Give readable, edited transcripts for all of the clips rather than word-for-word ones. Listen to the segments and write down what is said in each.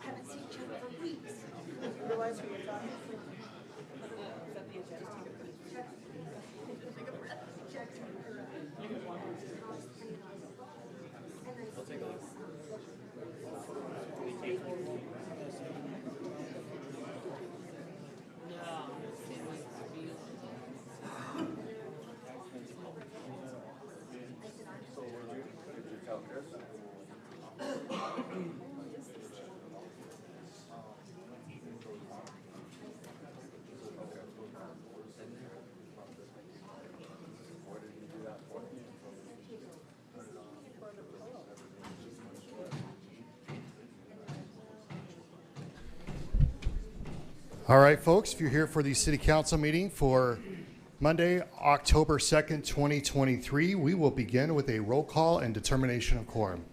Haven't seen each other for weeks. Realize who you're talking All right, folks, if you're here for the City Council meeting for Monday, October 2nd, 2023, we will begin with a roll call and determination of quorum.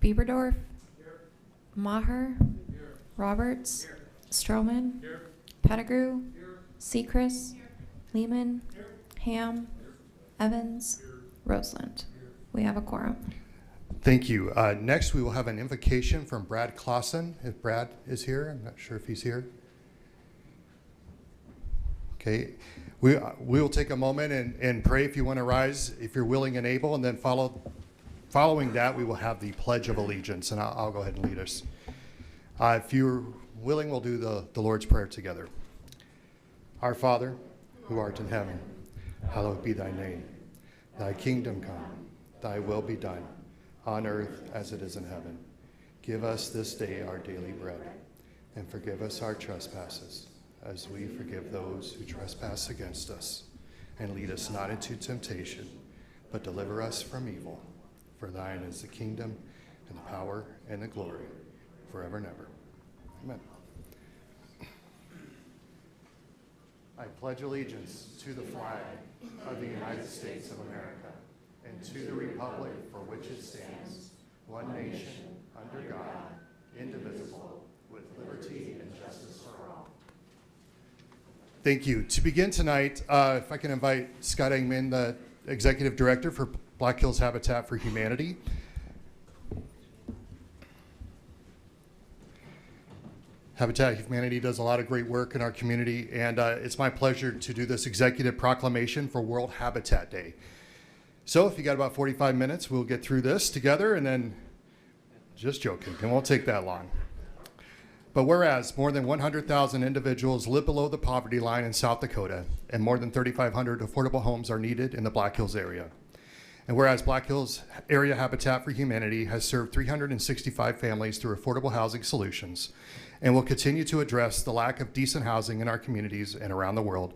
Bieberdorf. Maher. Roberts. Stroman. Pettigrew. Sechrist. Lehman. Ham. Evans. Roseland. We have a quorum. Thank you. Next, we will have an invocation from Brad Clausen. If Brad is here, I'm not sure if he's here. Okay. We will take a moment and pray if you want to rise, if you're willing and able, and then following that, we will have the Pledge of Allegiance, and I'll go ahead and lead us. If you're willing, we'll do the Lord's Prayer together. Our Father, who art in heaven, hallowed be thy name. Thy kingdom come, thy will be done, on earth as it is in heaven. Give us this day our daily bread, and forgive us our trespasses, as we forgive those who trespass against us. And lead us not into temptation, but deliver us from evil. For thine is the kingdom, and the power, and the glory, forever and ever. Amen. I pledge allegiance to the flag of the United States of America, and to the republic for which it stands, one nation, under God, indivisible, with liberty and justice for all. Thank you. To begin tonight, if I can invite Scott Engman, the Executive Director for Black Hills Habitat for Humanity. Habitat for Humanity does a lot of great work in our community, and it's my pleasure to do this executive proclamation for World Habitat Day. So if you got about 45 minutes, we'll get through this together, and then, just joking, it won't take that long. But whereas more than 100,000 individuals live below the poverty line in South Dakota, and more than 3,500 affordable homes are needed in the Black Hills area. And whereas Black Hills Area Habitat for Humanity has served 365 families through affordable housing solutions, and will continue to address the lack of decent housing in our communities and around the world,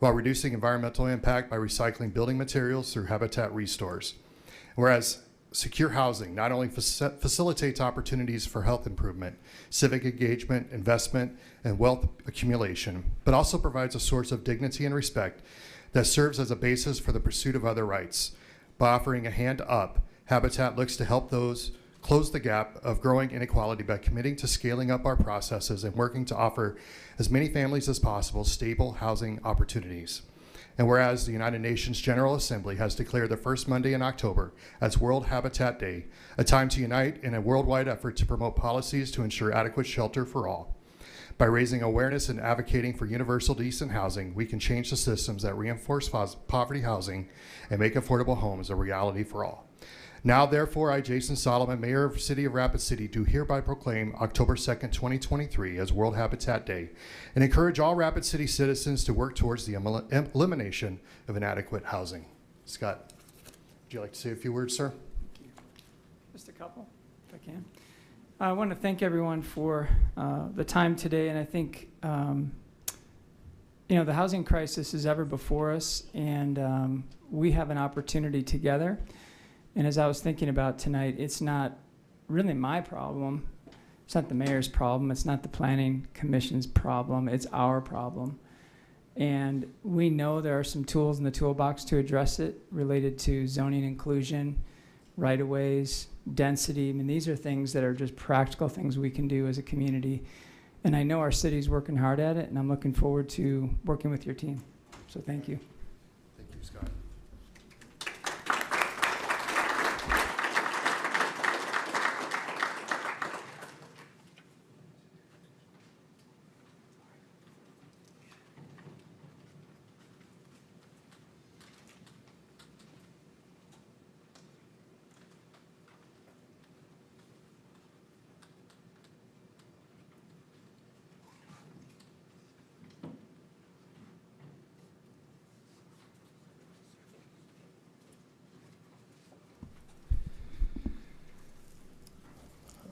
while reducing environmental impact by recycling building materials through habitat restores. Whereas secure housing not only facilitates opportunities for health improvement, civic engagement, investment, and wealth accumulation, but also provides a source of dignity and respect that serves as a basis for the pursuit of other rights. By offering a hand up, Habitat looks to help those close the gap of growing inequality by committing to scaling up our processes and working to offer as many families as possible stable housing opportunities. And whereas the United Nations General Assembly has declared the first Monday in October as World Habitat Day, a time to unite in a worldwide effort to promote policies to ensure adequate shelter for all. By raising awareness and advocating for universal decent housing, we can change the systems that reinforce poverty housing and make affordable homes a reality for all. Now, therefore, I, Jason Solomon, Mayor of the City of Rapid City, do hereby proclaim October 2nd, 2023 as World Habitat Day and encourage all Rapid City citizens to work towards the elimination of inadequate housing. Scott, would you like to say a few words, sir? Just a couple, if I can. I want to thank everyone for the time today, and I think the housing crisis is ever before us, and we have an opportunity together. And as I was thinking about tonight, it's not really my problem. It's not the mayor's problem. It's not the planning commission's problem. It's our problem. And we know there are some tools in the toolbox to address it related to zoning inclusion, right-of-ways, density. I mean, these are things that are just practical things we can do as a community. And I know our city's working hard at it, and I'm looking forward to working with your team. So thank you. Thank you, Scott.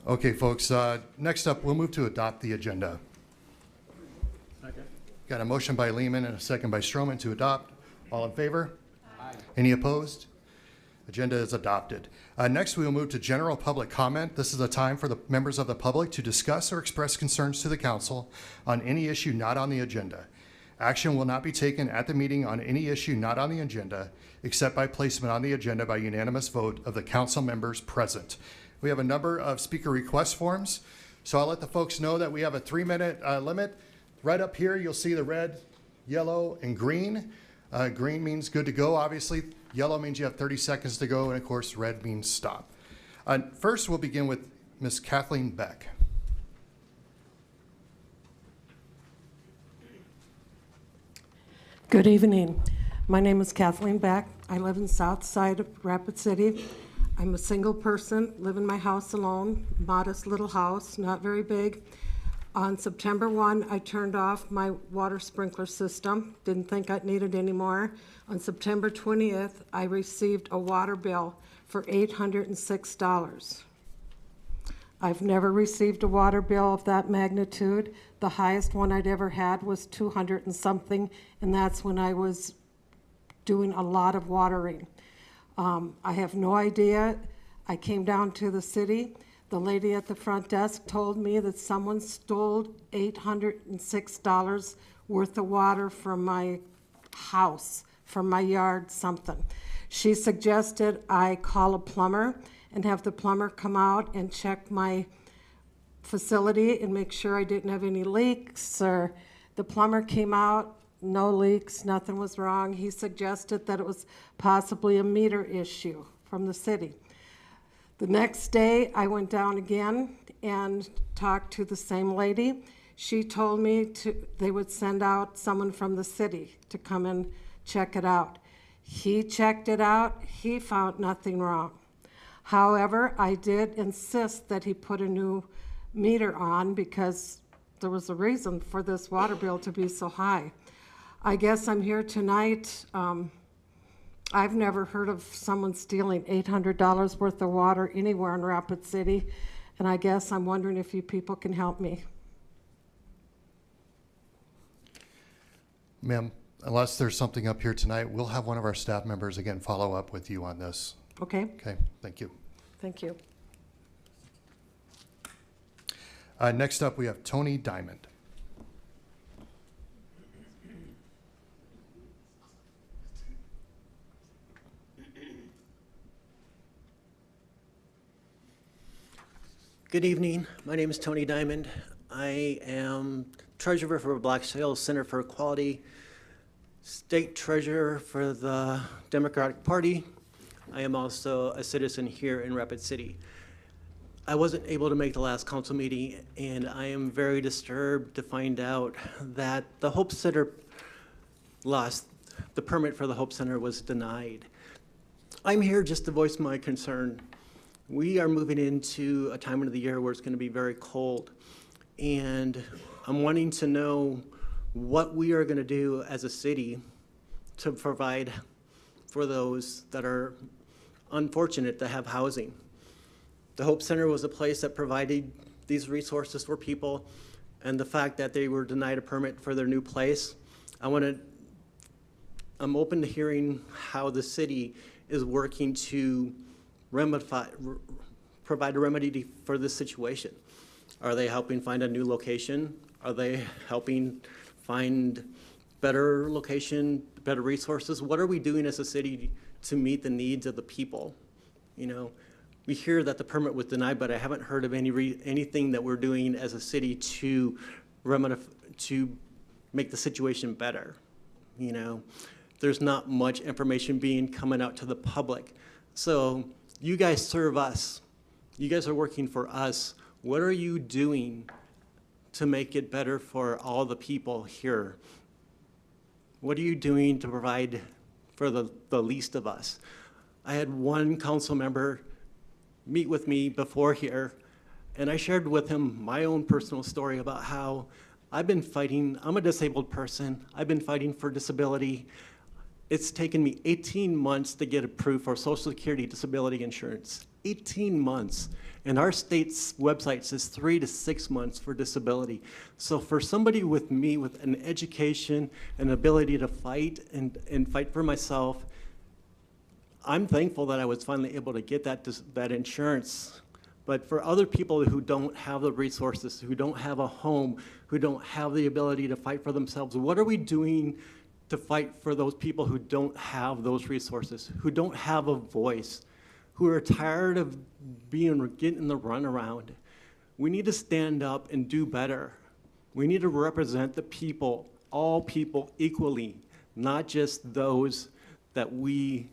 Okay, folks, next up, we'll move to adopt the agenda. Got a motion by Lehman and a second by Stroman to adopt. All in favor? Aye. Any opposed? Agenda is adopted. Next, we will move to general public comment. This is a time for the members of the public to discuss or express concerns to the council on any issue not on the agenda. Action will not be taken at the meeting on any issue not on the agenda, except by placement on the agenda by unanimous vote of the council members present. We have a number of speaker request forms, so I'll let the folks know that we have a 3-minute limit. Right up here, you'll see the red, yellow, and green. Green means good to go, obviously. Yellow means you have 30 seconds to go, and of course, red means stop. First, we'll begin with Ms. Kathleen Beck. Good evening. My name is Kathleen Beck. I live in South Side of Rapid City. I'm a single person, live in my house alone, modest little house, not very big. On September 1, I turned off my water sprinkler system, didn't think I'd need it anymore. On September 20th, I received a water bill for $806. I've never received a water bill of that magnitude. The highest one I'd ever had was 200 and something, and that's when I was doing a lot of watering. I have no idea. I came down to the city. The lady at the front desk told me that someone stole $806 worth of water from my house, from my yard, something. She suggested I call a plumber and have the plumber come out and check my facility and make sure I didn't have any leaks. Or the plumber came out, no leaks, nothing was wrong. He suggested that it was possibly a meter issue from the city. The next day, I went down again and talked to the same lady. She told me they would send out someone from the city to come and check it out. He checked it out. He found nothing wrong. However, I did insist that he put a new meter on because there was a reason for this water bill to be so high. I guess I'm here tonight. I've never heard of someone stealing $800 worth of water anywhere in Rapid City, and I guess I'm wondering if you people can help me. Ma'am, unless there's something up here tonight, we'll have one of our staff members again follow up with you on this. Okay? Okay, thank you. Thank you. Next up, we have Tony Diamond. Good evening. My name is Tony Diamond. I am treasurer for Black Sails Center for Equality, state treasurer for the Democratic Party. I am also a citizen here in Rapid City. I wasn't able to make the last council meeting, and I am very disturbed to find out that the Hope Center lost. The permit for the Hope Center was denied. I'm here just to voice my concern. We are moving into a time of the year where it's going to be very cold, and I'm wanting to know what we are going to do as a city to provide for those that are unfortunate to have housing. The Hope Center was a place that provided these resources for people, and the fact that they were denied a permit for their new place, I'm open to hearing how the city is working to provide a remedy for this situation. Are they helping find a new location? Are they helping find better location, better resources? What are we doing as a city to meet the needs of the people? You know, we hear that the permit was denied, but I haven't heard of anything that we're doing as a city to to make the situation better. You know, there's not much information being coming out to the public. So you guys serve us. You guys are working for us. What are you doing to make it better for all the people here? What are you doing to provide for the least of us? I had one council member meet with me before here, and I shared with him my own personal story about how I've been fighting. I'm a disabled person. I've been fighting for disability. It's taken me 18 months to get approved for Social Security disability insurance. 18 months. And our state's website says 3 to 6 months for disability. So for somebody with me with an education and ability to fight and fight for myself, I'm thankful that I was finally able to get that insurance. But for other people who don't have the resources, who don't have a home, who don't have the ability to fight for themselves, what are we doing to fight for those people who don't have those resources, who don't have a voice, who are tired of getting the runaround? We need to stand up and do better. We need to represent the people, all people equally, not just those that we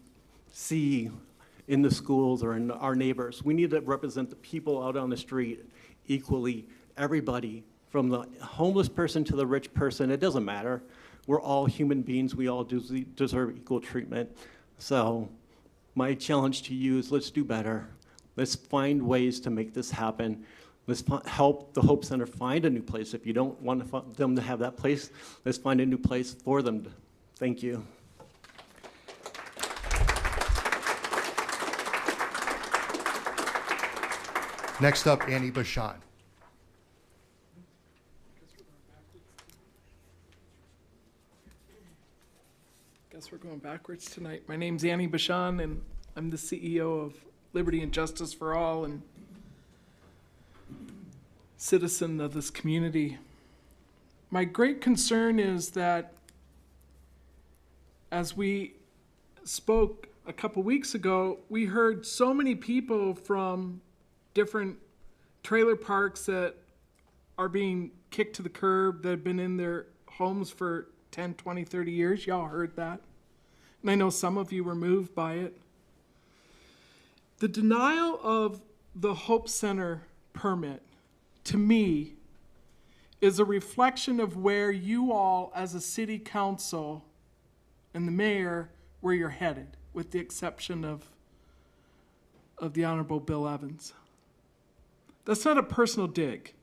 see in the schools or in our neighbors. We need to represent the people out on the street equally, everybody, from the homeless person to the rich person. It doesn't matter. We're all human beings. We all deserve equal treatment. So my challenge to you is let's do better. Let's find ways to make this happen. Let's help the Hope Center find a new place. If you don't want them to have that place, let's find a new place for them. Thank you. Next up, Annie Bashan. Guess we're going backwards tonight. My name's Annie Bashan, and I'm the CEO of Liberty and Justice for All and citizen of this community. My great concern is that as we spoke a couple weeks ago, we heard so many people from different trailer parks that are being kicked to the curb, that have been in their homes for 10, 20, 30 years. Y'all heard that. And I know some of you were moved by it. The denial of the Hope Center permit, to me, is a reflection of where you all as a city council and the mayor, where you're headed, with the exception of the Honorable Bill Evans. That's not a personal dig.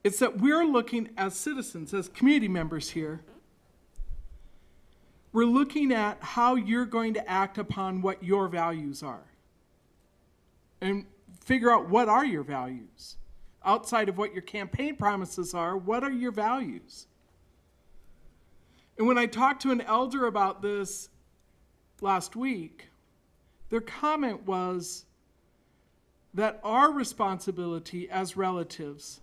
It's that we're looking as citizens, as community members here, we're looking at how you're going to act upon what your values are. And figure out what are your values. Outside of what your campaign promises are, what are your values? And when I talked to an elder about this last week, their comment was that our responsibility as relatives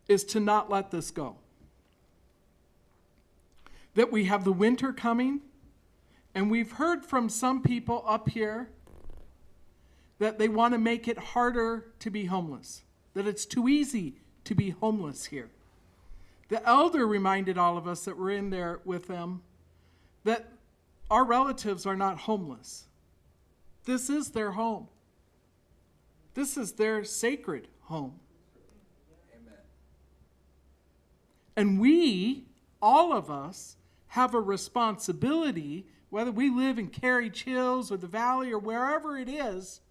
is to not let this go. That we have the winter coming, and we've heard from some people up here that they want to make it harder to be homeless, that it's too easy to be homeless here. The elder reminded all of us that were in there with them that our relatives are not homeless. This is their home. This is their sacred home. Amen. And we, all of us, have a responsibility, whether we live in Carriage Hills or the Valley or wherever it is,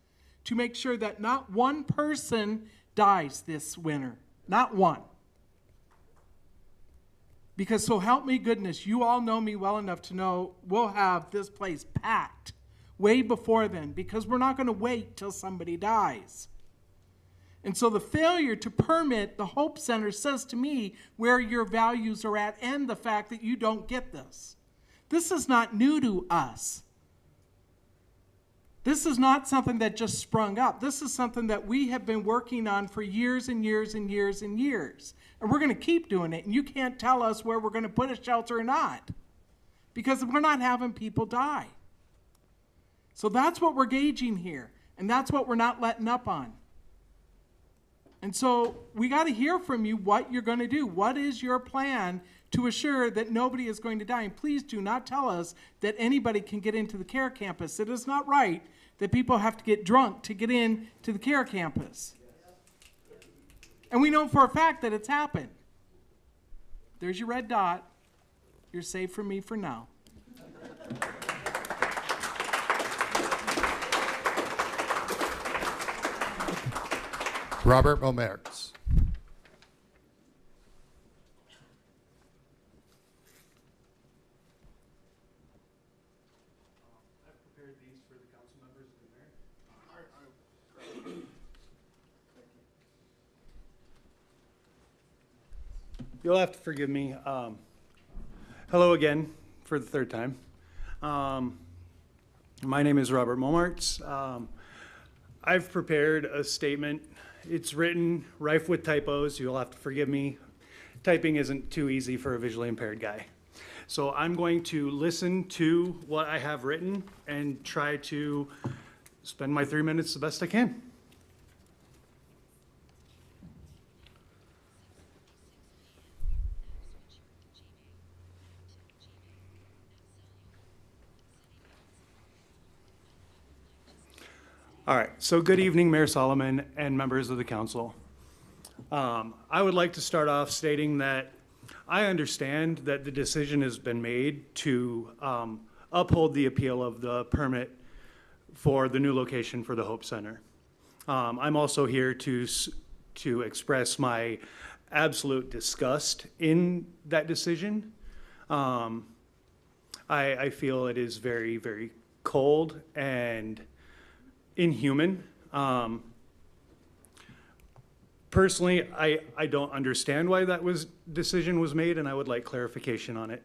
to make sure that not one person dies this winter. Not one. Because so help me goodness, you all know me well enough to know we'll have this place packed way before then, because we're not going to wait till somebody dies. And so the failure to permit the Hope Center says to me where your values are at and the fact that you don't get this. This is not new to us. This is not something that just sprung up. This is something that we have been working on for years and years and years and years. And we're going to keep doing it. And you can't tell us where we're going to put a shelter or not, because we're not having people die. So that's what we're gauging here. And that's what we're not letting up on. And so we got to hear from you what you're going to do. What is your plan to assure that nobody is going to die? And please do not tell us that anybody can get into the CARE campus. It is not right that people have to get drunk to get in to the CARE campus. And we know for a fact that it's happened. There's your red dot. You're safe from me for now. Robert Momertz. I've prepared these for the council members and the mayor. You'll have to forgive me. Hello again for the third time. My name is Robert Momertz. I've prepared a statement. It's written, rife with typos. You'll have to forgive me. Typing isn't too easy for a visually impaired guy. So I'm going to listen to what I have written and try to spend my 3 minutes the best I can. All right, so good evening, Mayor Solomon and members of the council. I would like to start off stating that I understand that the decision has been made to uphold the appeal of the permit for the new location for the Hope Center. I'm also here to express my absolute disgust in that decision. I feel it is very, very cold and inhuman. Personally, I don't understand why that decision was made, and I would like clarification on it.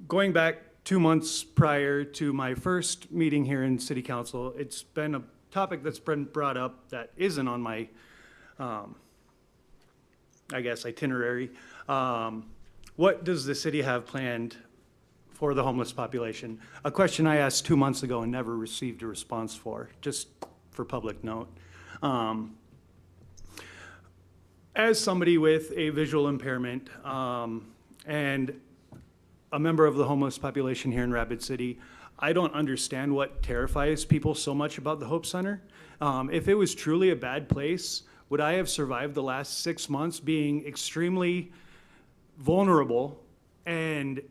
Going back 2 months prior to my first meeting here in City Council, it's been a topic that's been brought up that isn't on my, I guess, itinerary. What does the city have planned for the homeless population? A question I asked 2 months ago and never received a response for, just for public note. As somebody with a visual impairment and a member of the homeless population here in Rapid City, I don't understand what terrifies people so much about the Hope Center. If it was truly a bad place, would I have survived the last 6 months being extremely vulnerable and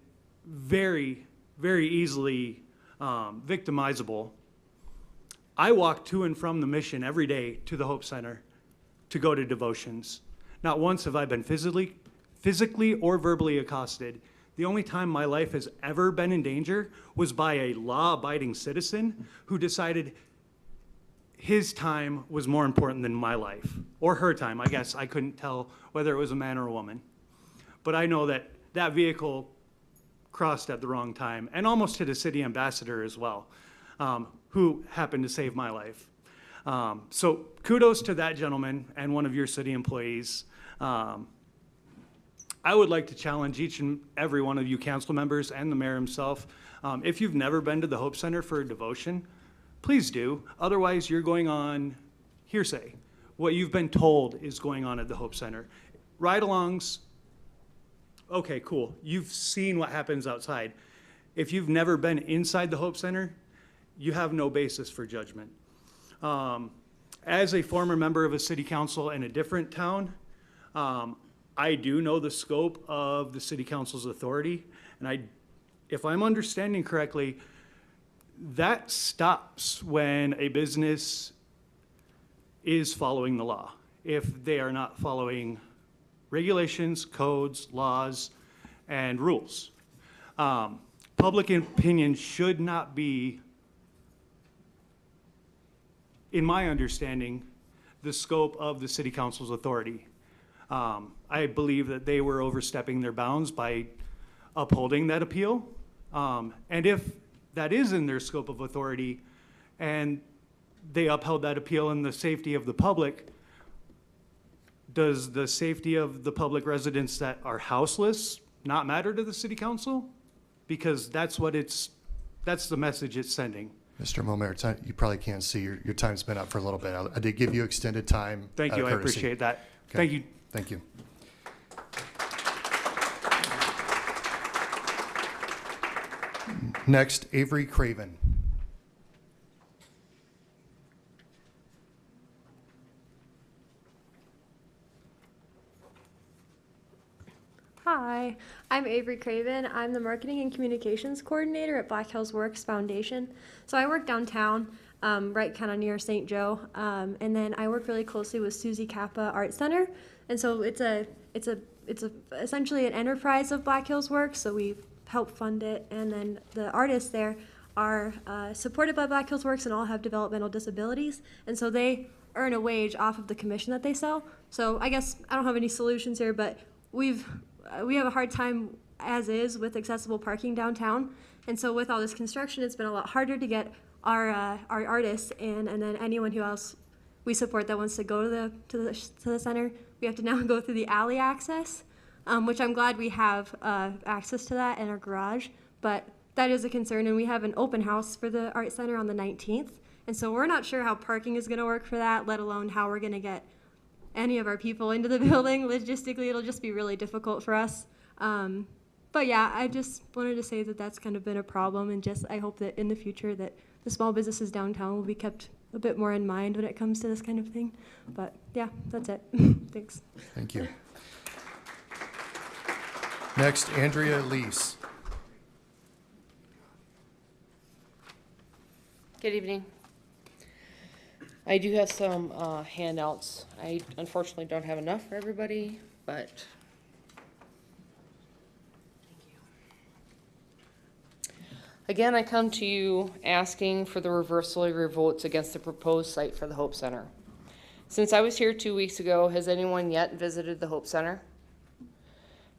very, very easily victimizable? I walk to and from the mission every day to the Hope Center to go to devotions. Not once have I been physically or verbally accosted. The only time my life has ever been in danger was by a law-abiding citizen who decided his time was more important than my life, or her time. I guess I couldn't tell whether it was a man or a woman. But I know that that vehicle crossed at the wrong time and almost hit a city ambassador as well, who happened to save my life. So kudos to that gentleman and one of your city employees. I would like to challenge each and every one of you council members and the mayor himself. If you've never been to the Hope Center for a devotion, please do. Otherwise, you're going on hearsay. What you've been told is going on at the Hope Center. Ride-alongs, okay, cool. You've seen what happens outside. If you've never been inside the Hope Center, you have no basis for judgment. As a former member of a city council in a different town, I do know the scope of the city council's authority, and if I'm understanding correctly, that stops when a business is following the law. If they are not following regulations, codes, laws, and rules. Public opinion should not be, in my understanding, the scope of the city council's authority. I believe that they were overstepping their bounds by upholding that appeal. And if that is in their scope of authority and they upheld that appeal in the safety of the public, does the safety of the public residents that are houseless not matter to the city council? Because that's the message it's sending. Mr. Momer, you probably can't see, your time's been up for a little bit. I did give you extended time. Thank out you, of I courtesy. appreciate that. Okay. Thank you. Thank you. Next, Avery Craven. Hi, I'm Avery Craven. I'm the Marketing and Communications Coordinator at Black Hills Works Foundation. So I work downtown, right kind of near St. Joe, and then I work really closely with Susie Kappa Art Center. And so it's essentially an enterprise of Black Hills Works. So we help fund it, and then the artists there are supported by Black Hills Works and all have developmental disabilities, and so they earn a wage off of the commission that they sell. So I guess I don't have any solutions here, but we have a hard time as is with accessible parking downtown, and so with all this construction, it's been a lot harder to get our artists and then anyone who else we support that wants to go to the center. We have to now go through the alley access, which I'm glad we have access to that in our garage, but that is a concern, and we have an open house for the art center on the 19th, and so we're not sure how parking is going to work for that, let alone how we're going to get any of our people into the building. Logistically, it'll just be really difficult for us. But yeah, I just wanted to say that that's kind of been a problem, and just I hope that in the future that the small businesses downtown will be kept a bit more in mind when it comes to this kind of thing. But yeah, that's it. Thanks. Thank you. Next, Andrea Lease. Good evening. I do have some handouts. I unfortunately don't have enough for everybody, but thank you. Again, I come to you asking for the reversal of your votes against the proposed site for the Hope Center. Since I was here 2 weeks ago, has anyone yet visited the Hope Center?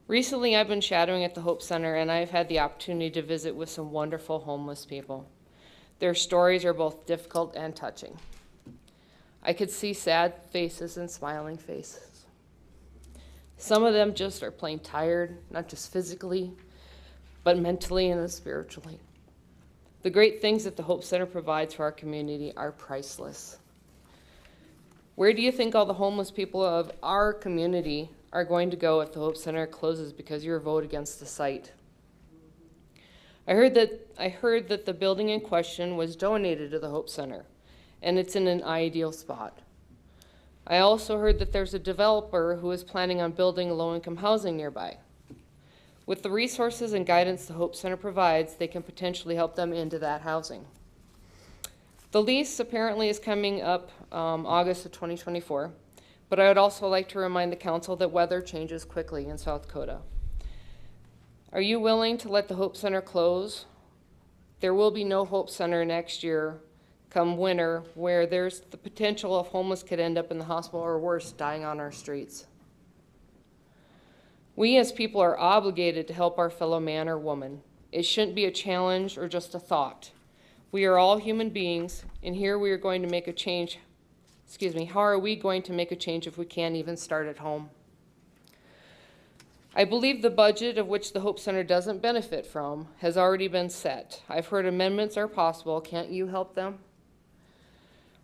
Recently, I've been shadowing at the Hope Center, and I've had the opportunity to visit with some wonderful homeless people. Their stories are both difficult and touching. I could see sad faces and smiling faces. Some of them just are plain tired, not just physically, but mentally and spiritually. The great things that the Hope Center provides for our community are priceless. Where do you think all the homeless people of our community are going to go if the Hope Center closes because of your vote against the site? I heard that the building in question was donated to the Hope Center, and it's in an ideal spot. I also heard that there's a developer who is planning on building low-income housing nearby. With the resources and guidance the Hope Center provides, they can potentially help them into that housing. The lease apparently is coming up August of 2024, but I would also like to remind the council that weather changes quickly in South Dakota. Are you willing to let the Hope Center close? There will be no Hope Center next year come winter, where there's the potential of homeless could end up in the hospital or worse, dying on our streets. We as people are obligated to help our fellow man or woman. It shouldn't be a challenge or just a thought. We are all human beings, and here we are going to make a change. How are we going to make a change if we can't even start at home? I believe the budget, of which the Hope Center doesn't benefit from, has already been set. I've heard amendments are possible. Can't you help them?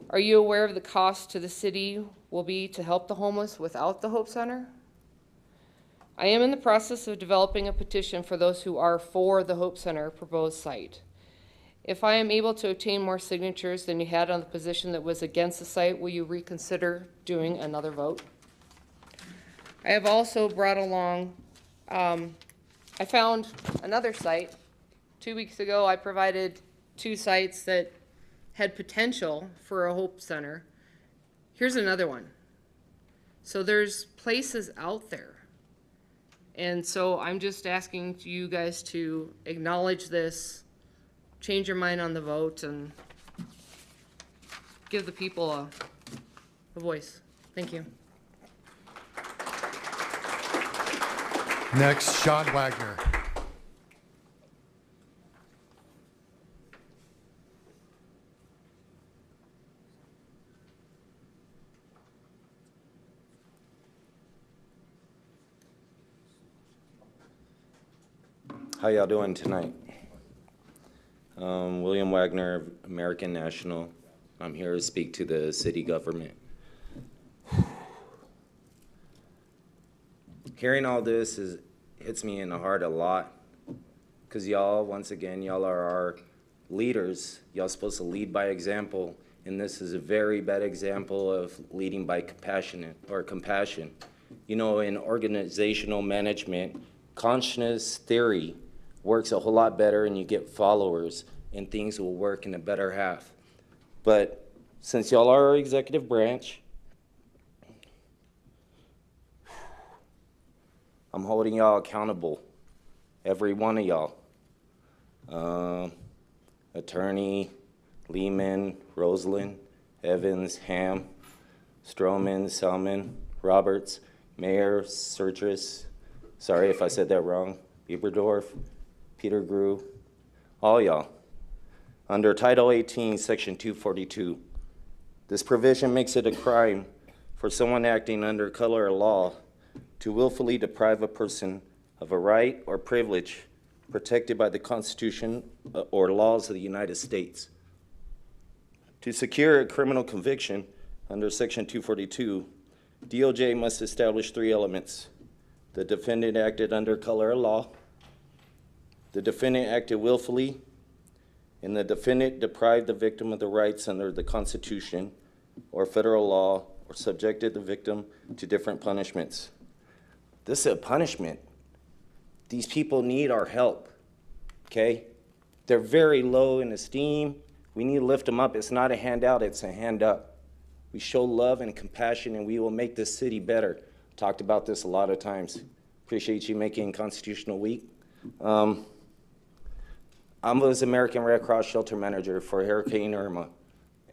Are you aware of the cost to the city will be to help the homeless without the Hope Center? I am in the process of developing a petition for those who are for the Hope Center proposed site. If I am able to obtain more signatures than you had on the position that was against the site, will you reconsider doing another vote? I have also brought along, I found another site. 2 weeks ago, I provided 2 sites that had potential for a Hope Center. Here's another one. So there's places out there. And so I'm just asking you guys to acknowledge this, change your mind on the vote, and give the people a voice. Thank you. Next, Sean Wagner. How y'all doing tonight? William Wagner of American National. I'm here to speak to the city government. Hearing all this hits me in the heart a lot, because y'all, once again, y'all are our leaders. Y'all supposed to lead by example, and this is a very bad example of leading by compassion. You know, in organizational management, consciousness theory works a whole lot better, and you get followers, and things will work in a better half. But since y'all are our executive branch, I'm holding y'all accountable, every one of y'all. Attorney, Lehman, Rosalind, Evans, Ham, Stroman, Selman, Roberts, Mayor, Sertris, sorry if I said that wrong, Bieberdorf, Peter Grew, all y'all. Under Title 18, Section 242, this provision makes it a crime for someone acting under color of law to willfully deprive a person of a right or privilege protected by the Constitution or laws of the United States. To secure a criminal conviction under Section 242, DOJ must establish 3 elements. The defendant acted under color of law, the defendant acted willfully, and the defendant deprived the victim of the rights under the Constitution or federal law or subjected the victim to different punishments. This is a punishment. These people need our help, okay? They're very low in esteem. We need to lift them up. It's not a handout, it's a hand up. We show love and compassion, and we will make this city better. Talked about this a lot of times. Appreciate you making Constitutional Week. I was American Red Cross shelter manager for Hurricane Irma,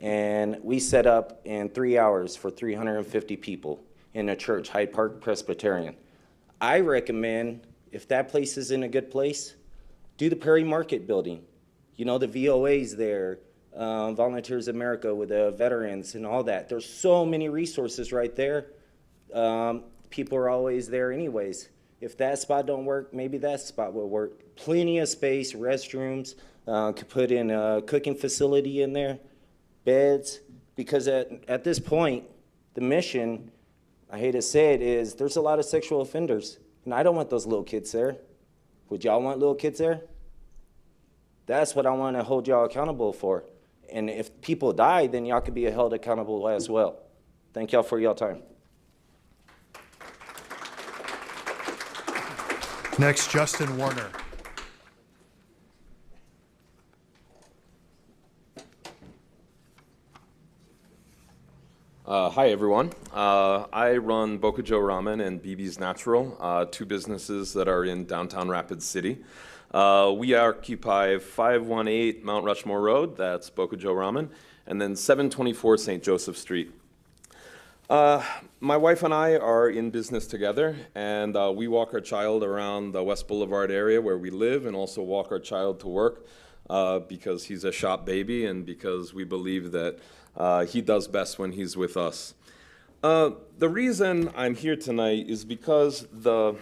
and we set up in 3 hours for 350 people in a church, Hyde Park Presbyterian. I recommend, if that place is in a good place, do the Perry Market building. You know, the VOA's there, Volunteers America with the veterans and all that. There's so many resources right there. People are always there anyways. If that spot don't work, maybe that spot will work. Plenty of space, restrooms, could put in a cooking facility in there, beds, because at this point, the mission, I hate to say it, is there's a lot of sexual offenders, and I don't want those little kids there. Would y'all want little kids there? That's what I want to hold y'all accountable for. And if people die, then y'all could be held accountable as well. Thank y'all for y'all time. Next, Justin Warner. Hi, everyone. I run Boca Joe Ramen and BB's Natural, 2 businesses that are in downtown Rapid City. We occupy 518 Mount Rushmore Road, that's Boca Joe Ramen, and then 724 St. Joseph Street. My wife and I are in business together, and we walk our child around the West Boulevard area where we live, and also walk our child to work because he's a shop baby and because we believe that he does best when he's with us. The reason I'm here tonight is because the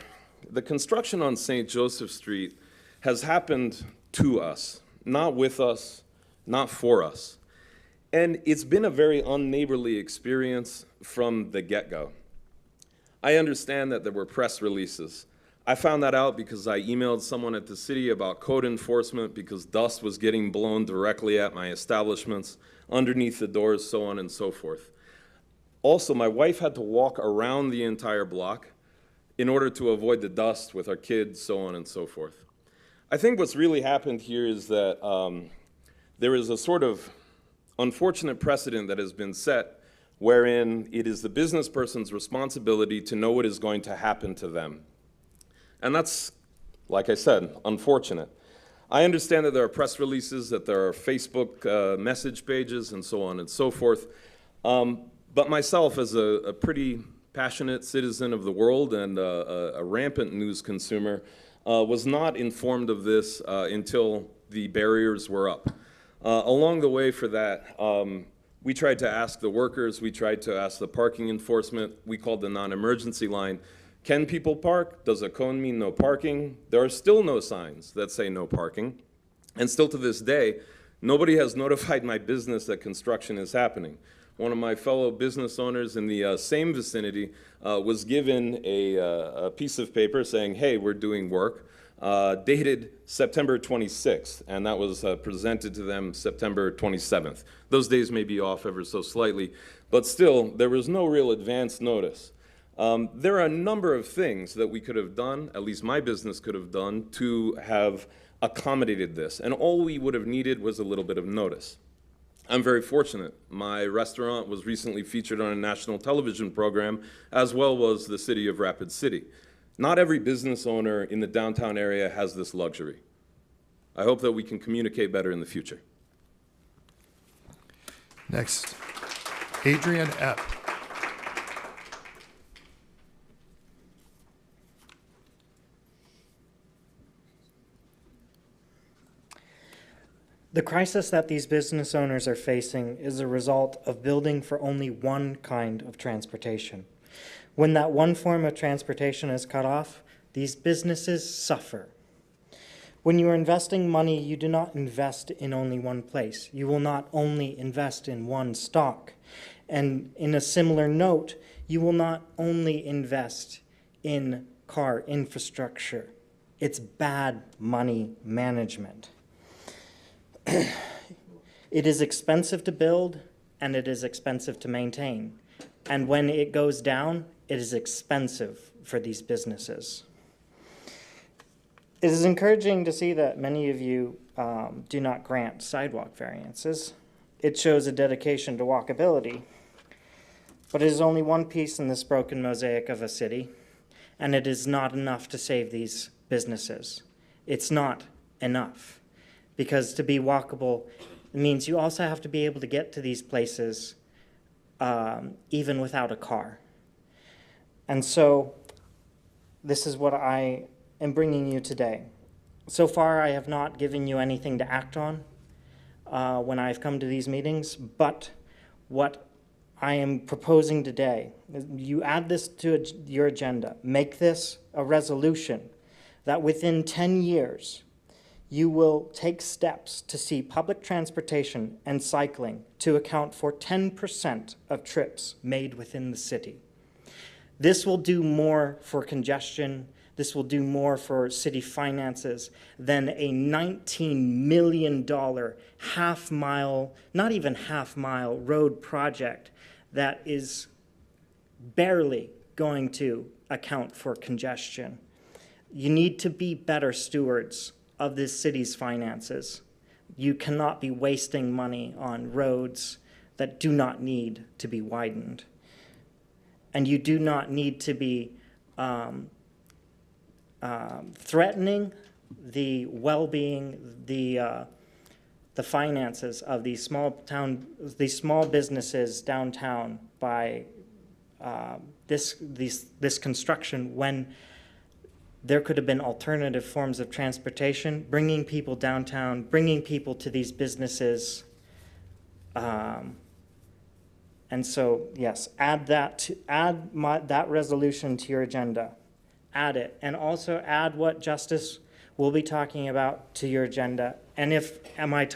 construction on St. Joseph Street has happened to us, not with us, not for us. And it's been a very unneighborly experience from the get-go. I understand that there were press releases. I found that out because I emailed someone at the city about code enforcement because dust was getting blown directly at my establishments, underneath the doors, so on and so forth. Also, my wife had to walk around the entire block in order to avoid the dust with our kids, so on and so forth. I think what's really happened here is that there is a sort of unfortunate precedent that has been set wherein it is the business person's responsibility to know what is going to happen to them. And that's, like I said, unfortunate. I understand that there are press releases, that there are Facebook message pages, and so on and so forth. But myself, as a pretty passionate citizen of the world and a rampant news consumer, was not informed of this until the barriers were up. Along the way for that, we tried to ask the workers, we tried to ask the parking enforcement, we called the non-emergency line. Can people park? Does a cone mean no parking? There are still no signs that say no parking. And still to this day, nobody has notified my business that construction is happening. One of my fellow business owners in the same vicinity was given a piece of paper saying, hey, we're doing work, dated September 26th, and that was presented to them September 27th. Those days may be off ever so slightly, but still, there was no real advance notice. There are a number of things that we could have done, at least my business could have done, to have accommodated this, and all we would have needed was a little bit of notice. I'm very fortunate. My restaurant was recently featured on a national television program, as well was the city of Rapid City. Not every business owner in the downtown area has this luxury. I hope that we can communicate better in the future. Next, Adrian Epp. The crisis that these business owners are facing is a result of building for only one kind of transportation. When that one form of transportation is cut off, these businesses suffer. When you are investing money, you do not invest in only one place. You will not only invest in one stock. And in a similar note, you will not only invest in car infrastructure. It's bad money management. It is expensive to build and it is expensive to maintain. And when it goes down, it is expensive for these businesses. It is encouraging to see that many of you do not grant sidewalk variances. It shows a dedication to walkability. But it is only one piece in this broken mosaic of a city, and it is not enough to save these businesses. It's not enough. Because to be walkable means you also have to be able to get to these places even without a car. And so this is what I am bringing you today. So far, I have not given you anything to act on when I've come to these meetings, but what I am proposing today, you add this to your agenda, make this a resolution that within 10 years, you will take steps to see public transportation and cycling to account for 10% of trips made within the city. This will do more for congestion. This will do more for city finances than a $19 million half-mile, not even half-mile road project that is barely going to account for congestion. You need to be better stewards of this city's finances. You cannot be wasting money on roads that do not need to be widened. And you do not need to be threatening the well-being, the finances of these small businesses downtown by this construction when there could have been alternative forms of transportation, bringing people downtown, bringing people to these businesses. And so, yes, add that resolution to your agenda. Add it. And also add what Justice will be talking about to your agenda. And if my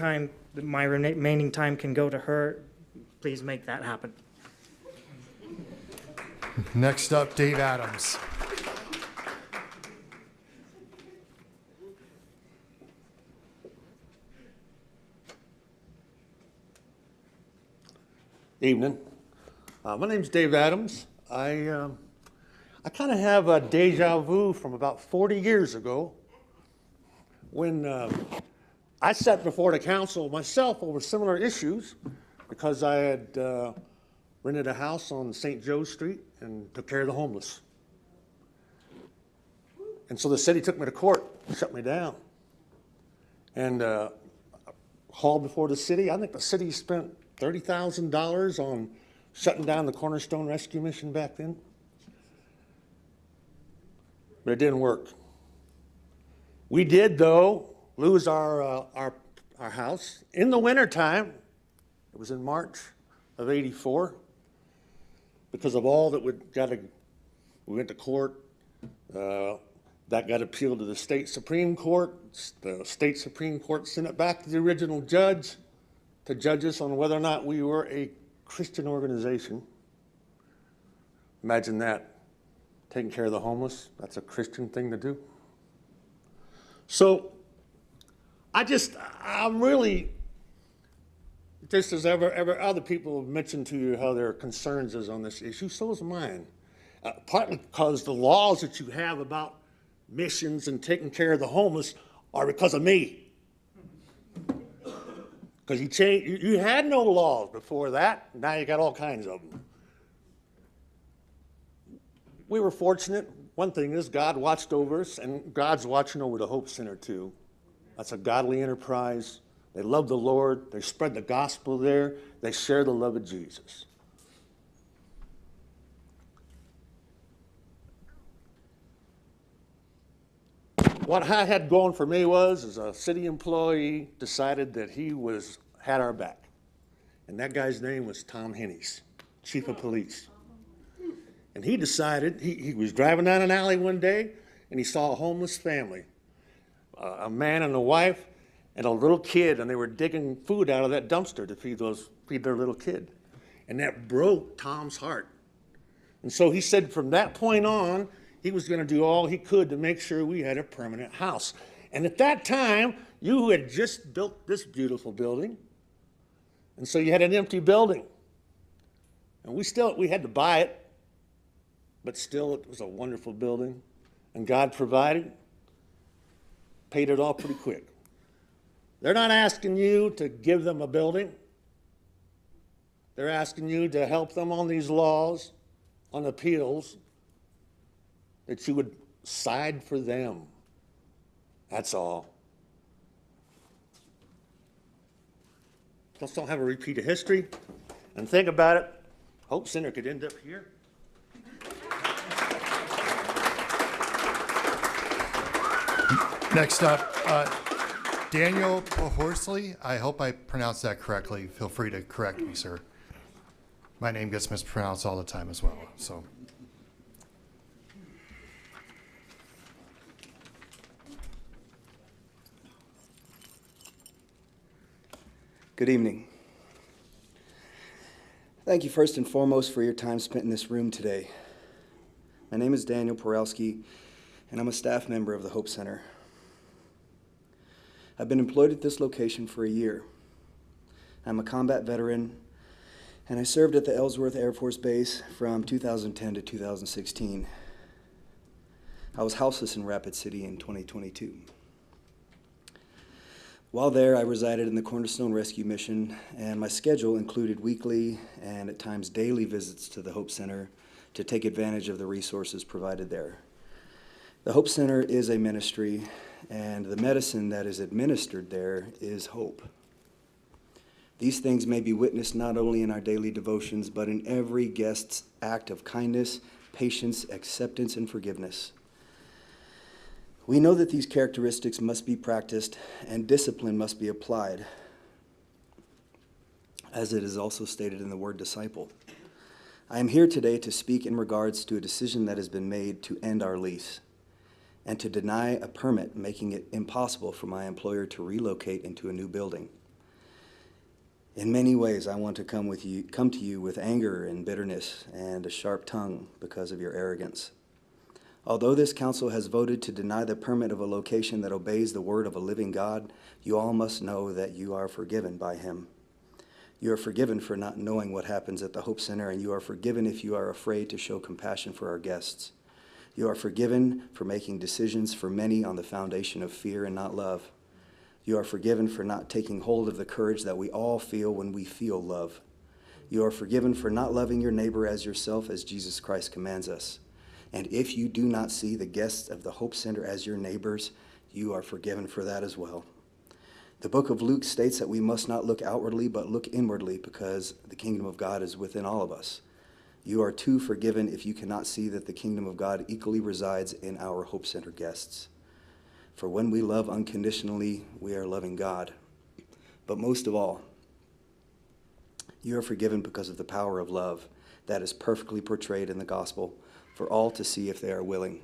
remaining time can go to her, please make that happen. Next up, Dave Adams. Evening. My name's Dave Adams. I kind of have a deja vu from about 40 years ago when I sat before the council myself over similar issues because I had rented a house on St. Joe Street and took care of the homeless. And so the city took me to court, shut me down, and hauled before the city. I think the city spent $30,000 on shutting down the Cornerstone Rescue Mission back then. But it didn't work. We did, though, lose our house in the wintertime. It was in March of '84 because of all that we went to court. That got appealed to the state Supreme Court. The state Supreme Court sent it back to the original judge to judge us on whether or not we were a Christian organization. Imagine that, taking care of the homeless. That's a Christian thing to do. So I'm really, just as ever other people have mentioned to you how their concerns is on this issue, so is mine. Partly because the laws that you have about missions and taking care of the homeless are because of me. Because you had no laws before that, now you got all kinds of them. We were fortunate. One thing is God watched over us, and God's watching over the Hope Center too. That's a godly enterprise. They love the Lord. They spread the gospel there. They share the love of Jesus. What I had going for me was, as a city employee, decided that he had our back. And that guy's name was Tom Hennies, chief of police. And he decided, he was driving down an alley one day, and he saw a homeless family, a man and a wife and a little kid, and they were digging food out of that dumpster to feed their little kid. And that broke Tom's heart. And so he said from that point on, he was going to do all he could to make sure we had a permanent house. And at that time, you had just built this beautiful building, and so you had an empty building. And we had to buy it, but still it was a wonderful building. And God provided, paid it all pretty quick. They're not asking you to give them a building. They're asking you to help them on these laws, on appeals, that you would side for them. That's all. Let's don't have a repeat of history. And think about it, Hope Center could end up here. Next up, Daniel Pohorsley. I hope I pronounced that correctly. Feel free to correct me, sir. My name gets mispronounced all the time as well, so. Good evening. Thank you first and foremost for your time spent in this room today. My name is Daniel Porelski, and I'm a staff member of the Hope Center. I've been employed at this location for a year. I'm a combat veteran, and I served at the Ellsworth Air Force Base from 2010 to 2016. I was houseless in Rapid City in 2022. While there, I resided in the Cornerstone Rescue Mission, and my schedule included weekly and at times daily visits to the Hope Center to take advantage of the resources provided there. The Hope Center is a ministry, and the medicine that is administered there is hope. These things may be witnessed not only in our daily devotions, but in every guest's act of kindness, patience, acceptance, and forgiveness. We know that these characteristics must be practiced and discipline must be applied, as it is also stated in the word disciple. I am here today to speak in regards to a decision that has been made to end our lease and to deny a permit, making it impossible for my employer to relocate into a new building. In many ways, I want to come to you with anger and bitterness and a sharp tongue because of your arrogance. Although this council has voted to deny the permit of a location that obeys the word of a living God, you all must know that you are forgiven by him. You are forgiven for not knowing what happens at the Hope Center, and you are forgiven if you are afraid to show compassion for our guests. You are forgiven for making decisions for many on the foundation of fear and not love. You are forgiven for not taking hold of the courage that we all feel when we feel love. You are forgiven for not loving your neighbor as yourself, as Jesus Christ commands us. And if you do not see the guests of the Hope Center as your neighbors, you are forgiven for that as well. The book of Luke states that we must not look outwardly, but look inwardly, because the kingdom of God is within all of us. You are too forgiven if you cannot see that the kingdom of God equally resides in our Hope Center guests. For when we love unconditionally, we are loving God. But most of all, you are forgiven because of the power of love that is perfectly portrayed in the gospel for all to see if they are willing.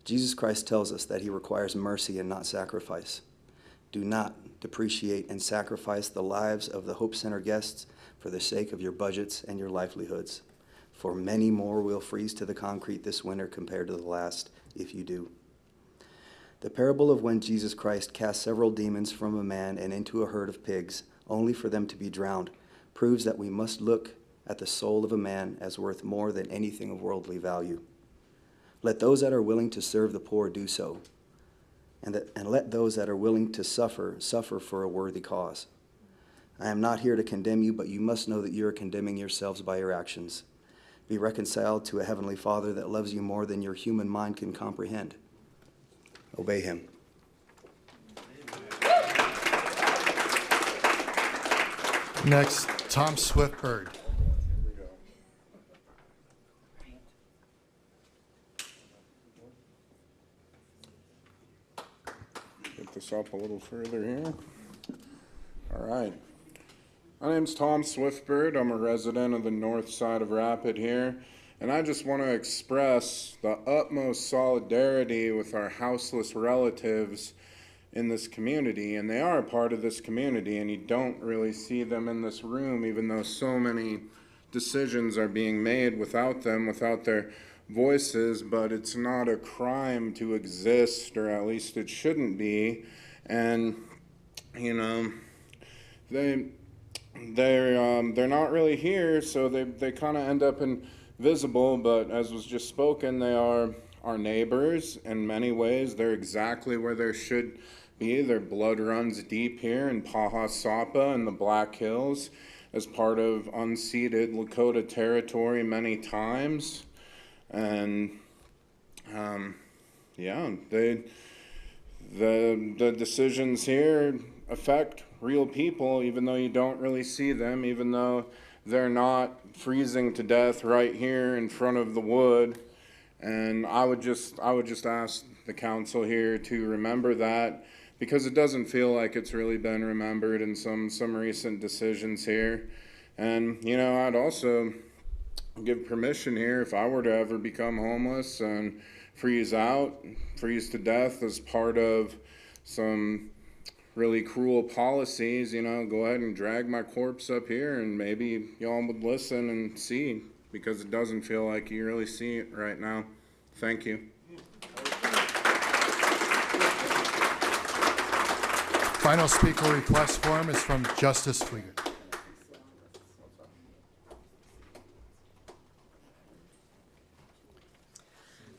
Jesus Christ tells us that he requires mercy and not sacrifice. Do not depreciate and sacrifice the lives of the Hope Center guests for the sake of your budgets and your livelihoods, for many more will freeze to the concrete this winter compared to the last if you do. The parable of when Jesus Christ cast several demons from a man and into a herd of pigs, only for them to be drowned, proves that we must look at the soul of a man as worth more than anything of worldly value. Let those that are willing to serve the poor do so, and let those that are willing to suffer for a worthy cause. I am not here to condemn you, but you must know that you are condemning yourselves by your actions. Be reconciled to a heavenly Father that loves you more than your human mind can comprehend. Obey him. Next, Tom Swiftbird. Get this up a little further here. All right. My name's Tom Swiftbird. I'm a resident of the north side of Rapid here, and I just want to express the utmost solidarity with our houseless relatives in this community, and they are a part of this community, and you don't really see them in this room, even though so many decisions are being made without them, without their voices. But it's not a crime to exist, or at least it shouldn't be. And you know, they're not really here, so they kind of end up invisible. But as was just spoken, they are our neighbors in many ways. They're exactly where they should be. Their blood runs deep here in Pahasapa and the Black Hills as part of unceded Lakota territory many times. And yeah, the decisions here affect real people, even though you don't really see them, even though they're not freezing to death right here in front of the wood. And I would just ask the council here to remember that, because it doesn't feel like it's really been remembered in some recent decisions here. And you know, I'd also give permission here, if I were to ever become homeless and freeze to death as part of some really cruel policies, you know, go ahead and drag my corpse up here, and maybe y'all would listen and see, because it doesn't feel like you really see it right now. Thank you. Final speaker request form is from Justice Fleeger.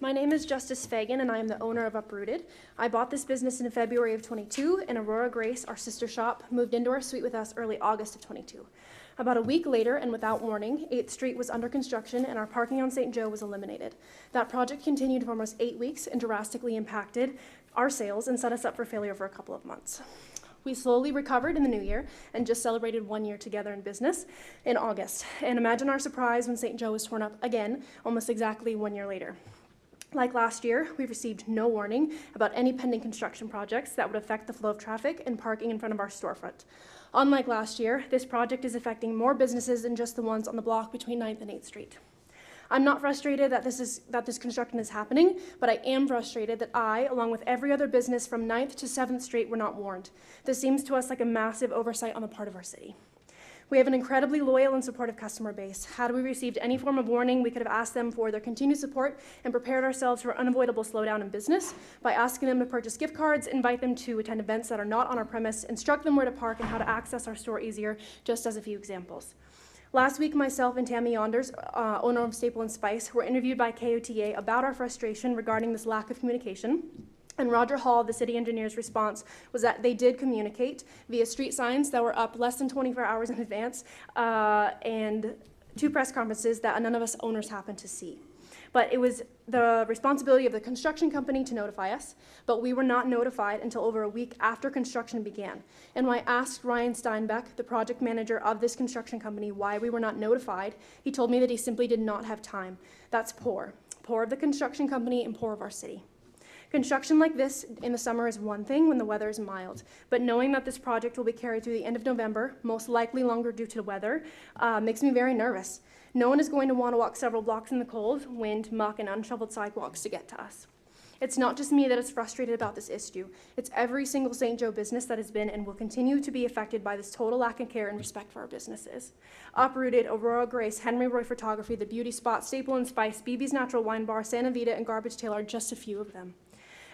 My name is Justice Fagan, and I am the owner of Uprooted. I bought this business in February of 22, and Aurora Grace, our sister shop, moved into our suite with us early August of 22. About a week later, and without warning, 8th Street was under construction and our parking on St. Joe was eliminated. That project continued for almost 8 weeks and drastically impacted our sales and set us up for failure for a couple of months. We slowly recovered in the new year and just celebrated 1 year together in business in August. And imagine our surprise when St. Joe was torn up again, almost exactly 1 year later. Like last year, we received no warning about any pending construction projects that would affect the flow of traffic and parking in front of our storefront. Unlike last year, this project is affecting more businesses than just the ones on the block between 9th and 8th Street. I'm not frustrated that this construction is happening, but I am frustrated that I, along with every other business from 9th to 7th Street, were not warned. This seems to us like a massive oversight on the part of our city. We have an incredibly loyal and supportive customer base. Had we received any form of warning, we could have asked them for their continued support and prepared ourselves for unavoidable slowdown in business by asking them to purchase gift cards, invite them to attend events that are not on our premise, instruct them where to park and how to access our store easier, just as a few examples. Last week, myself and Tammy Yonders, owner of Staple & Spice, were interviewed by KOTA about our frustration regarding this lack of communication. And Roger Hall, the city engineer's response was that they did communicate via street signs that were up less than 24 hours in advance and 2 press conferences that none of us owners happened to see. But it was the responsibility of the construction company to notify us, but we were not notified until over a week after construction began. And when I asked Ryan Steinbeck, the project manager of this construction company, why we were not notified, he told me that he simply did not have time. That's poor. Poor of the construction company and poor of our city. Construction like this in the summer is one thing when the weather is mild, but knowing that this project will be carried through the end of November, most likely longer due to the weather, makes me very nervous. No one is going to want to walk several blocks in the cold, wind, muck, and unshoveled sidewalks to get to us. It's not just me that is frustrated about this issue. It's every single St. Joe business that has been and will continue to be affected by this total lack of care and respect for our businesses. Uprooted, Aurora Grace, Henry Roy Photography, The Beauty Spot, Staple and Spice, BB's Natural Wine Bar, Santa Vita, and Garbage Tail are just a few of them.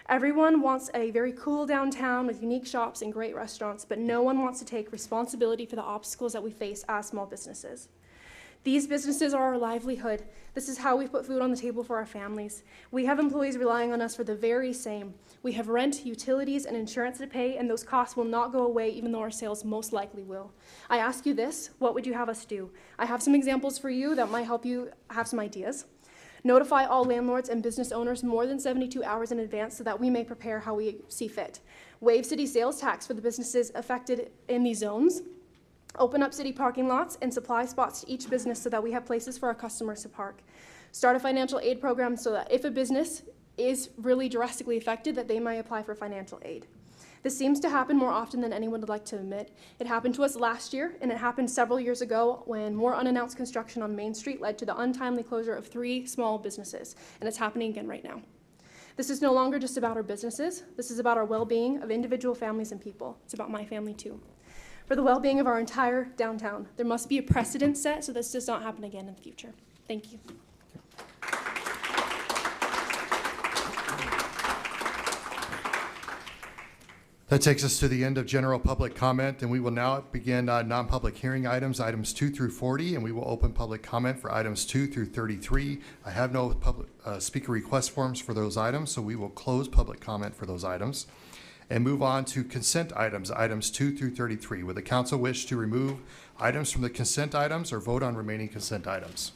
Everyone wants a very cool downtown with unique shops and great restaurants, but no one wants to take responsibility for the obstacles that we face as small businesses. These businesses are our livelihood. This is how we put food on the table for our families. We have employees relying on us for the very same. We have rent, utilities, and insurance to pay, and those costs will not go away even though our sales most likely will. I ask you this, what would you have us do? I have some examples for you that might help you have some ideas. Notify all landlords and business owners more than 72 hours in advance so that we may prepare how we see fit. Waive city sales tax for the businesses affected in these zones. Open up city parking lots and supply spots to each business so that we have places for our customers to park. Start a financial aid program so that if a business is really drastically affected, that they may apply for financial aid. This seems to happen more often than anyone would like to admit. It happened to us last year, and it happened several years ago when more unannounced construction on Main Street led to the untimely closure of 3 small businesses, and it's happening again right now. This is no longer just about our businesses. This is about our well-being of individual families and people. It's about my family too. For the well-being of our entire downtown, there must be a precedent set so this does not happen again in the future. Thank you. That takes us to the end of general public comment, and we will now begin non-public hearing items, items 2 through 40, and we will open public comment for items 2 through 33. I have no public speaker request forms for those items, so we will close public comment for those items and move on to consent items, items 2 through 33. Would the council wish to remove items from the consent items or vote on remaining consent items?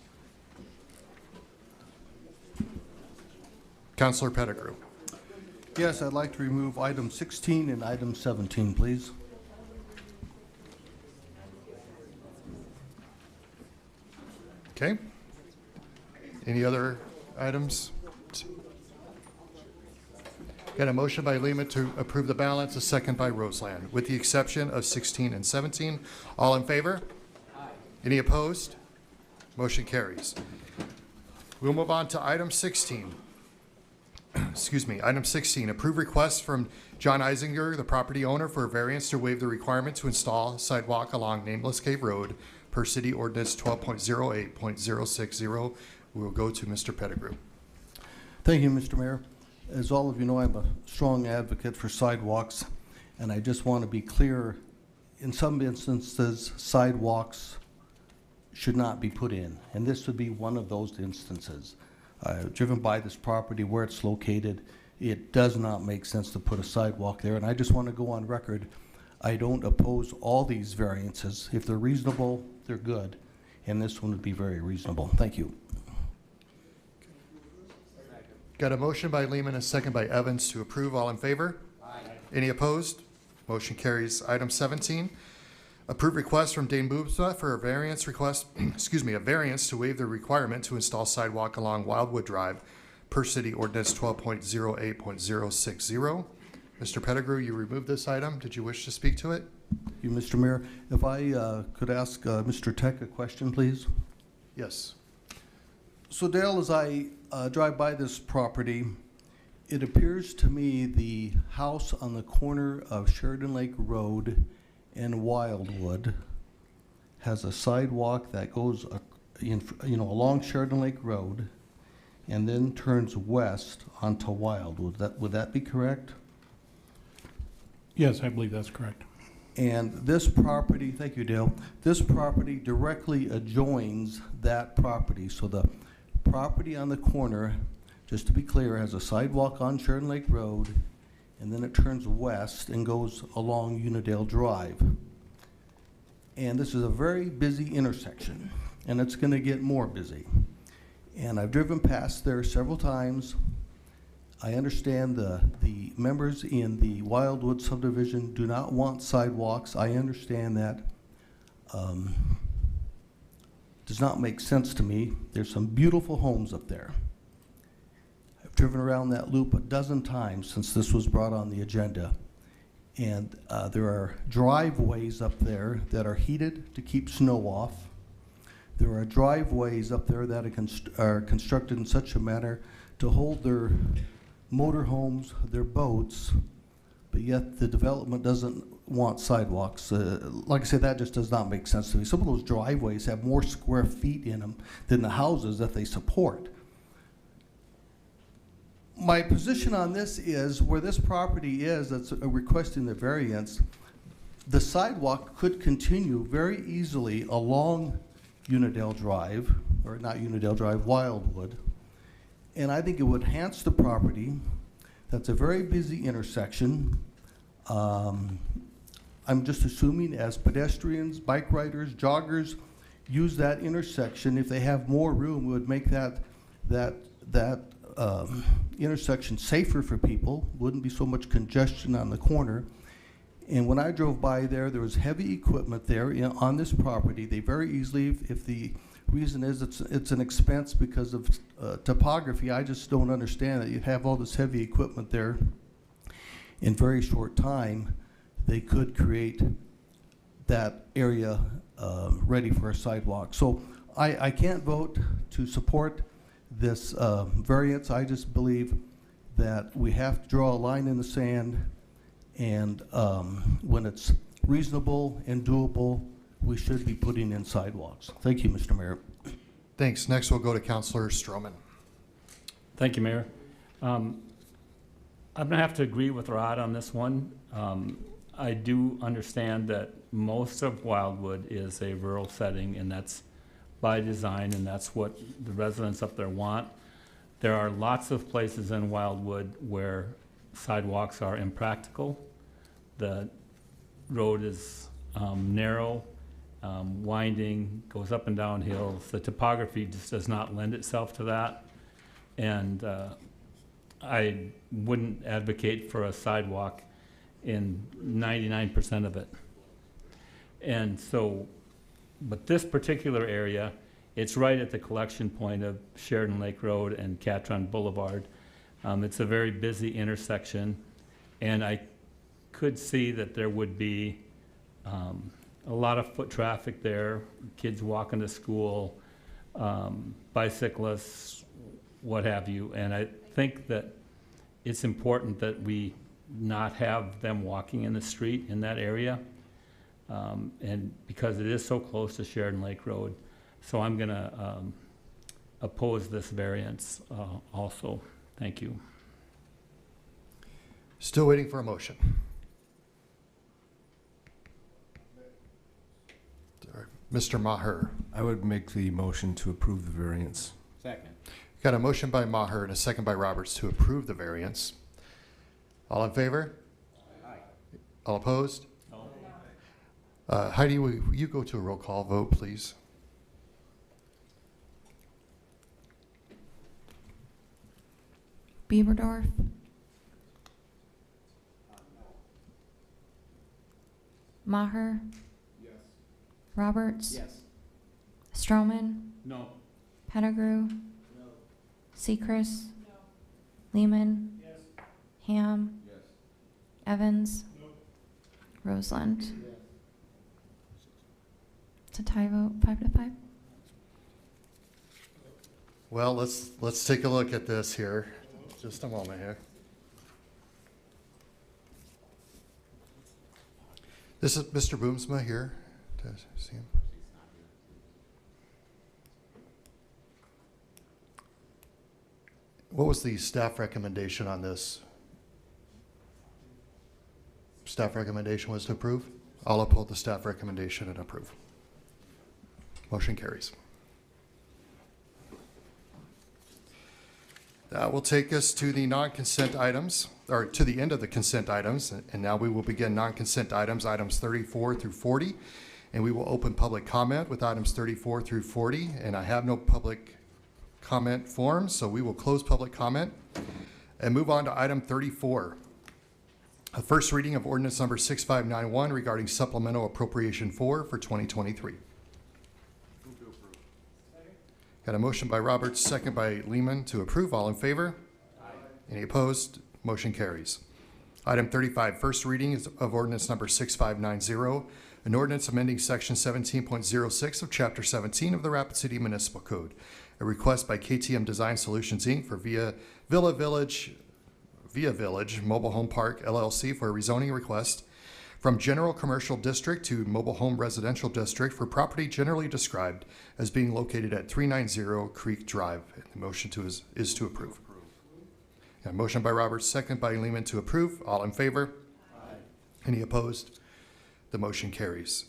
Councilor Pettigrew. Yes, I'd like to remove item 16 and item 17, please. Okay. Any other items? Got a motion by Lehman to approve the balance, a second by Roseland, with the exception of 16 and 17. All in favor? Aye. Any opposed? Motion carries. We'll move on to item 16. Excuse me, item 16, approve request from John Eisinger, the property owner, for a variance to waive the requirement to install sidewalk along Nameless Cave Road per city ordinance 12.08.060. We will go to Mr. Pettigrew. Thank you, Mr. Mayor. As all of you know, I'm a strong advocate for sidewalks, and I just want to be clear, in some instances, sidewalks should not be put in, and this would be one of those instances. I've driven by this property where it's located. It does not make sense to put a sidewalk there, and I just want to go on record. I don't oppose all these variances. If they're reasonable, they're good, and this one would be very reasonable. Thank you. Got a motion by Lehman, a second by Evans to approve. All in favor? Aye. Any opposed? Motion carries. Item 17, approve request from Dane Boobsma for a variance request, a variance to waive the requirement to install sidewalk along Wildwood Drive per city ordinance 12.08.060. Mr. Pettigrew, you removed this item. Did you wish to speak to it? You, Mr. Mayor, if I could ask Mr. Tech a question, please? Yes. So Dale, as I drive by this property, it appears to me the house on the corner of Sheridan Lake Road and Wildwood has a sidewalk that goes along Sheridan Lake Road and then turns west onto Wildwood. Would that be correct? Yes, I believe that's correct. And this property, thank you, Dale, this property directly adjoins that property. So the property on the corner, just to be clear, has a sidewalk on Sheridan Lake Road, and then it turns west and goes along Unidale Drive. And this is a very busy intersection, and it's going to get more busy. And I've driven past there several times. I understand the members in the Wildwood subdivision do not want sidewalks. I understand that. Does not make sense to me. There's some beautiful homes up there. I've driven around that loop a dozen times since this was brought on the agenda. And there are driveways up there that are heated to keep snow off. There are driveways up there that are constructed in such a manner to hold their motorhomes, their boats, but yet the development doesn't want sidewalks. Like I said, that just does not make sense to me. Some of those driveways have more square feet in them than the houses that they support. My position on this is where this property is that's requesting the variance, the sidewalk could continue very easily along Unidale Drive, or not Unidale Drive, Wildwood. And I think it would enhance the property. That's a very busy intersection. I'm just assuming as pedestrians, bike riders, joggers use that intersection, if they have more room, it would make that intersection safer for people, wouldn't be so much congestion on the corner. And when I drove by there was heavy equipment there on this property. They very easily, if the reason is it's an expense because of topography, I just don't understand that you'd have all this heavy equipment there in very short time. They could create that area ready for a sidewalk. So I can't vote to support this variance. I just believe that we have to draw a line in the sand, and when it's reasonable and doable, we should be putting in sidewalks. Thank you, Mr. Mayor. Thanks. Next, we'll go to Councilor Stroman. Thank you, Mayor. I'm going to have to agree with Rod on this one. I do understand that most of Wildwood is a rural setting, and that's by design, and that's what the residents up there want. There are lots of places in Wildwood where sidewalks are impractical. The road is narrow, winding, goes up and down hills. The topography just does not lend itself to that. And I wouldn't advocate for a sidewalk in 99% of it. And so, but this particular area, it's right at the collection point of Sheridan Lake Road and Catron Boulevard. It's a very busy intersection, and I could see that there would be a lot of foot traffic there, kids walking to school, bicyclists, what have you. And I think that it's important that we not have them walking in the street in that area, and because it is so close to Sheridan Lake Road. So I'm going to oppose this variance also. Thank you. Still waiting for a motion. Mr. Maher. I would make the motion to approve the variance. Second. Got a motion by Maher and a second by Roberts to approve the variance. All in favor? Aye. All opposed? No. Heidi, will you go to a roll call vote, please? Bieberdorf. Maher. Yes. Roberts. Yes. Stroman. No. Pettigrew. No. Seacrest. No. Lehman. Yes. Ham. Yes. Evans. No. Roseland. Yes. It's a tie vote, 5-5. Well, let's take a look at this here. Just a moment here. This is Mr. Boomsma here. To see him. What was the staff recommendation on this? Staff recommendation was to approve? I'll uphold the staff recommendation and approve. Motion carries. That will take us to the non-consent items, or to the end of the consent items, and now we will begin non-consent items, items 34 through 40, and we will open public comment with items 34 through 40, and I have no public comment forms, so we will close public comment and move on to item 34. A first reading of ordinance number 6591 regarding supplemental appropriation 4 for 2023. Got a motion by Roberts, second by Lehman to approve. All in favor? Aye. Any opposed? Motion carries. Item 35, first reading of ordinance number 6590, an ordinance amending section 17.06 of chapter 17 of the Rapid City Municipal Code. A request by KTM Design Solutions, Inc. for Villa Village Via Village Mobile Home Park LLC for a rezoning request from General Commercial District to Mobile Home Residential District for property generally described as being located at 390 Creek Drive. The motion is to approve. A motion by Roberts, second by Lehman to approve. All in favor? Aye. Any opposed? The motion carries.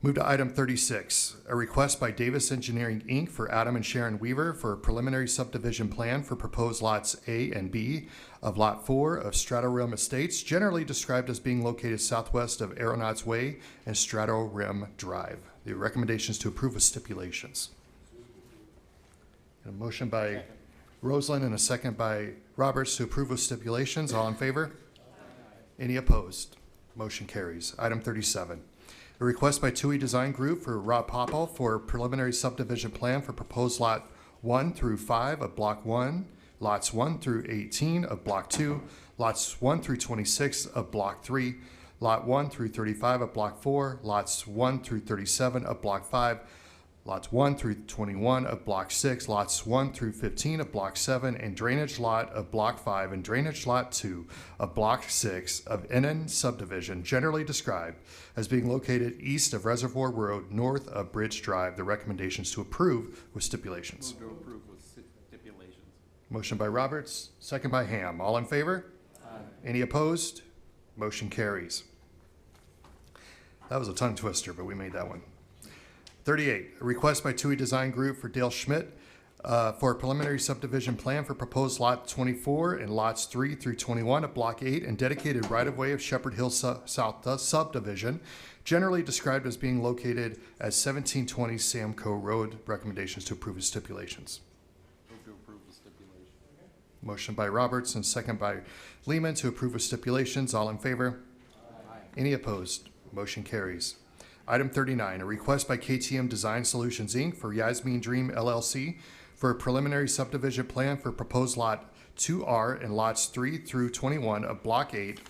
Move to item 36, a request by Davis Engineering, Inc. for Adam and Sharon Weaver for a preliminary subdivision plan for proposed lots A and B of Lot 4 of Strato Rim Estates, generally described as being located southwest of Aeronauts Way and Strato Rim Drive. The recommendation is to approve with stipulations. A motion by Roseland and a second by Roberts to approve with stipulations. All in favor? Any opposed? Motion carries. Item 37. A request by TUI Design Group for Rob Poppel for a preliminary subdivision plan for proposed lot 1 through 5 of Block 1, lots 1 through 18 of Block 2, lots 1 through 26 of Block 3, lot 1 through 35 of Block 4, lots 1 through 37 of Block 5, lots 1 through 21 of Block 6, lots 1 through 15 of Block 7, and drainage lot of Block 5 and drainage lot 2 of Block 6 of NN subdivision, generally described as being located east of Reservoir Road, north of Bridge Drive. The recommendation is to approve with stipulations. Move to approve with stipulations. Motion by Roberts, second by Ham. All in favor? Aye. Any opposed? Motion carries. That was a tongue twister, but we made that one. 38, a request by TUI Design Group for Dale Schmidt for a preliminary subdivision plan for proposed lot 24 and lots 3 through 21 of Block 8 and dedicated right-of-way of Shepherd Hill South subdivision, generally described as being located at 1720 Samco Road. Recommendations to approve with stipulations. Move to approve with stipulations. Motion by Roberts and second by Lehman to approve with stipulations. All in favor? Aye. Any opposed? Motion carries. Item 39, a request by KTM Design Solutions, Inc. for Yasmin Dream LLC for a preliminary subdivision plan for proposed lot 2R and lots 3 through 21 of Block 8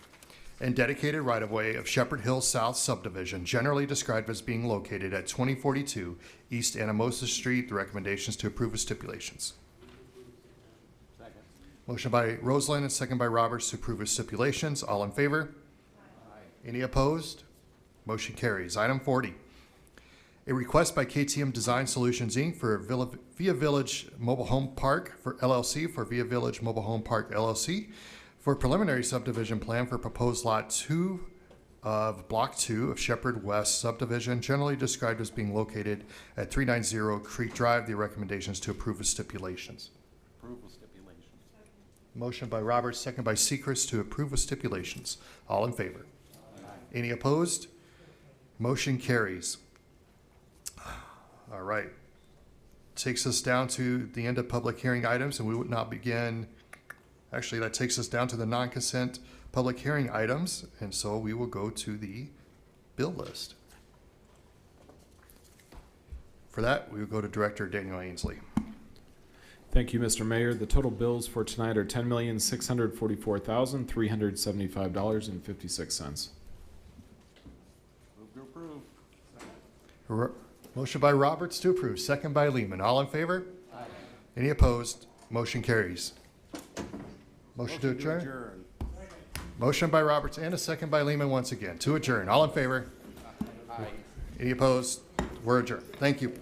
and dedicated right-of-way of Shepherd Hill South subdivision, generally described as being located at 2042 East Anamosa Street. The recommendations to approve with stipulations. Second. Motion by Roseland and second by Roberts to approve with stipulations. All in favor? Aye. Any opposed? Motion carries. Item 40. A request by KTM Design Solutions, Inc. for Via Village Mobile Home Park for LLC for Via Village Mobile Home Park LLC for a preliminary subdivision plan for proposed lot 2 of Block 2 of Shepherd West subdivision, generally described as being located at 390 Creek Drive. The recommendations to approve with stipulations. Approve with stipulations. Motion by Roberts, second by Sechrist to approve with stipulations. All in favor? Aye. Any opposed? Motion carries. All right. Takes us down to the end of public hearing items, and we would not begin. Actually, that takes us down to the non-consent public hearing items, and so we will go to the bill list. For that, we will go to Director Daniel Ainsley. Thank you, Mr. Mayor. The total bills for tonight are $10,644,375.56. Move to approve. Motion by Roberts to approve, second by Lehman. All in favor? Aye. Any opposed? Motion carries. Motion to adjourn. Motion by Roberts and a second by Lehman once again to adjourn. All in favor? Aye. Any opposed? We're adjourned. Thank you.